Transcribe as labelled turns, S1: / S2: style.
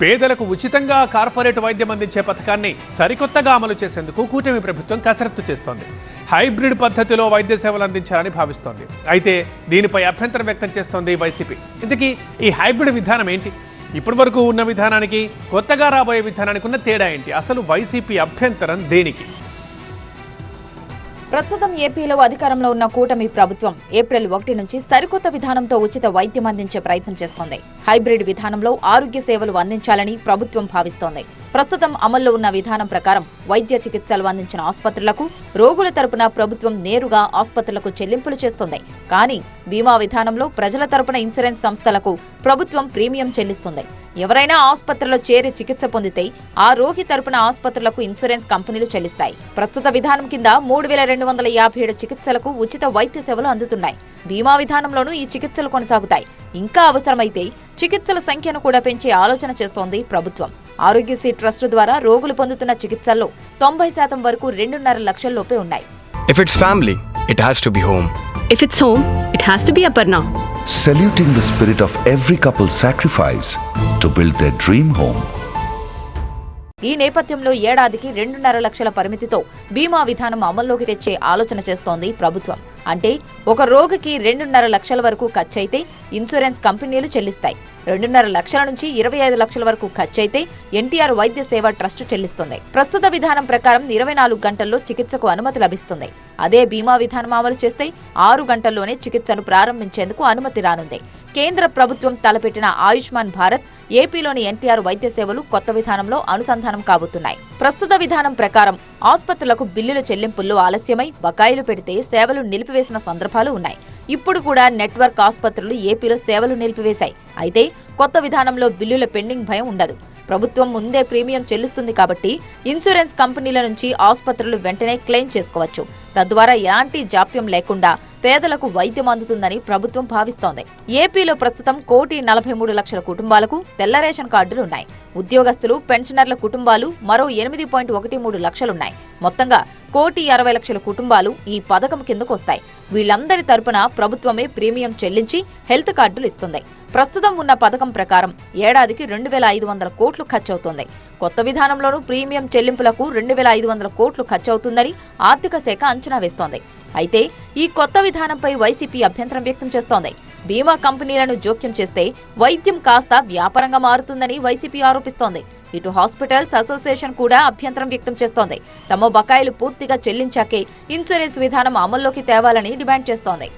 S1: పేదలకు ఉచితంగా కార్పొరేట్ వైద్యం అందించే పథకాన్ని సరికొత్తగా అమలు చేసేందుకు కూటమి ప్రభుత్వం కసరత్తు చేస్తోంది. హైబ్రిడ్ పద్ధతిలో వైద్య సేవలు అందించాలని భావిస్తోంది. అయితే దీనిపై అభ్యంతరం వ్యక్తం చేస్తోంది వైసీపీ. ఇంతకీ ఈ హైబ్రిడ్ విధానం ఏంటి? ఇప్పటి వరకు ఉన్న విధానానికి కొత్తగా రాబోయే విధానానికి ఉన్న తేడా ఏంటి? అసలు వైసీపీ అభ్యంతరం దేనికి?
S2: ప్రస్తుతం ఏపీలో అధికారంలో ఉన్న కూటమి ప్రభుత్వం ఏప్రిల్ 1 నుంచి సరికొత్త విధానంతో ఉచిత వైద్యం అందించే ప్రయత్నం చేస్తోంది. హైబ్రిడ్ విధానంలో ఆరోగ్య సేవలు అందించాలని ప్రభుత్వం భావిస్తోంది. ప్రస్తుతం అమల్లో ఉన్న విధానం ప్రకారం వైద్య చికిత్సలు అందించిన ఆసుపత్రులకు రోగుల తరపున ప్రభుత్వం నేరుగా ఆసుపత్రులకు చెల్లింపులు చేస్తుంది. కానీ బీమా విధానంలో ప్రజల తరపున ఇన్సూరెన్స్ సంస్థలకు ప్రభుత్వం ప్రీమియం చెల్లిస్తుంది. ఎవరైనా ఆసుపత్రిలో చేరి చికిత్స పొందితే ఆ రోగి తరపున ఆసుపత్రులకు ఇన్సూరెన్స్ కంపెనీలు చెల్లిస్తాయి. ప్రస్తుత విధానం కింద 3257 చికిత్సలకు ఉచిత వైద్య సేవలు అందుతున్నాయి. బీమా విధానంలోనూ ఈ చికిత్సలు కొనసాగుతాయి. ఇంకా అవసరమైతే చికిత్సల సంఖ్యను కూడా పెంచే ఆలోచన చేస్తోంది ప్రభుత్వం. ఆరోగ్యశ్రీ ట్రస్ట్ ద్వారా రోగులు పొందుతున్న చికిత్సల్లో 90% వరకు 2.5 లక్షల లోపే ఉన్నాయి.
S3: If it's family, it has to be home.
S4: If it's home, it has to be Aparna.
S5: Saluting the spirit of every couple's sacrifice to build their dream home.
S2: ఈ నేపథ్యంలో ఏడాదికి 2.5 లక్షల పరిమితితో బీమా విధానం అమల్లోకి తెచ్చే ఆలోచన చేస్తోంది ప్రభుత్వం. అంటే ఒక రోగికి 2.5 లక్షల వరకు ఖర్చయితే ఇన్సూరెన్స్ కంపెనీలు చెల్లిస్తాయి. 2.5 లక్షల నుంచి 25 లక్షల వరకు ఖర్చయితే ఎన్టీఆర్ వైద్య సేవ ట్రస్ట్ చెల్లిస్తుంది. ప్రస్తుత విధానం ప్రకారం 24 గంటల్లో చికిత్సకు అనుమతి లభిస్తుంది. అదే బీమా విధానం అమలు చేస్తే 6 గంటల్లోనే చికిత్సను ప్రారంభించేందుకు అనుమతి రానుంది. కేంద్ర ప్రభుత్వం తలపెట్టిన ఆయుష్మాన్ భారత్, ఏపీలోని ఎన్టీఆర్ వైద్య సేవలు కొత్త విధానంలో అనుసంధానం కాబోతున్నాయి. ప్రస్తుత విధానం ప్రకారం ఆసుపత్రులకు బిల్లుల చెల్లింపుల్లో ఆలస్యమై బకాయిలు పెడితే సేవలు నిలిపివేసిన సందర్భాలు ఉన్నాయి. ఇప్పుడు కూడా నెట్వర్క్ ఆసుపత్రులు ఏపీలో సేవలు నిలిపివేశాయి. అయితే కొత్త విధానంలో బిల్లుల పెండింగ్ భయం ఉండదు. ప్రభుత్వం ముందే ప్రీమియం చెల్లిస్తుంది కాబట్టి ఇన్సూరెన్స్ కంపెనీల నుంచి ఆసుపత్రులు వెంటనే క్లెయిమ్ చేసుకోవచ్చు. తద్వారా ఎలాంటి జాప్యం లేకుండా పేదలకు వైద్యం అందుతుందని ప్రభుత్వం భావిస్తోంది. ఏపీలో ప్రస్తుతం 1,43,00,000 కుటుంబాలకు తెల్ల రేషన్ కార్డులు ఉన్నాయి. ఉద్యోగస్తులు, పెన్షనర్ల కుటుంబాలు మరో 8.13 లక్షలున్నాయి. మొత్తంగా 1,60,00,000 కుటుంబాలు ఈ పథకం కిందకు వస్తాయి. వీళ్లందరి తరపున ప్రభుత్వమే ప్రీమియం చెల్లించి హెల్త్ కార్డులు ఇస్తుంది. ప్రస్తుతం ఉన్న పథకం ప్రకారం ఏడాదికి 2,500 కోట్లు ఖర్చవుతుంది. కొత్త విధానంలోనూ ప్రీమియం చెల్లింపులకు 2,500 కోట్లు ఖర్చవుతుందని ఆర్థిక శాఖ అంచనా వేస్తోంది. అయితే ఈ కొత్త విధానంపై వైసీపీ అభ్యంతరం వ్యక్తం చేస్తోంది. బీమా కంపెనీలను జోక్యం చేస్తే వైద్యం కాస్త వ్యాపారంగా మారుతుందని వైసీపీ ఆరోపిస్తోంది. ఇటు హాస్పిటల్స్ అసోసియేషన్ కూడా అభ్యంతరం వ్యక్తం చేస్తోంది. తమ బకాయిలు పూర్తిగా చెల్లించాకే ఇన్సూరెన్స్ విధానం అమల్లోకి తేవాలని డిమాండ్ చేస్తోంది.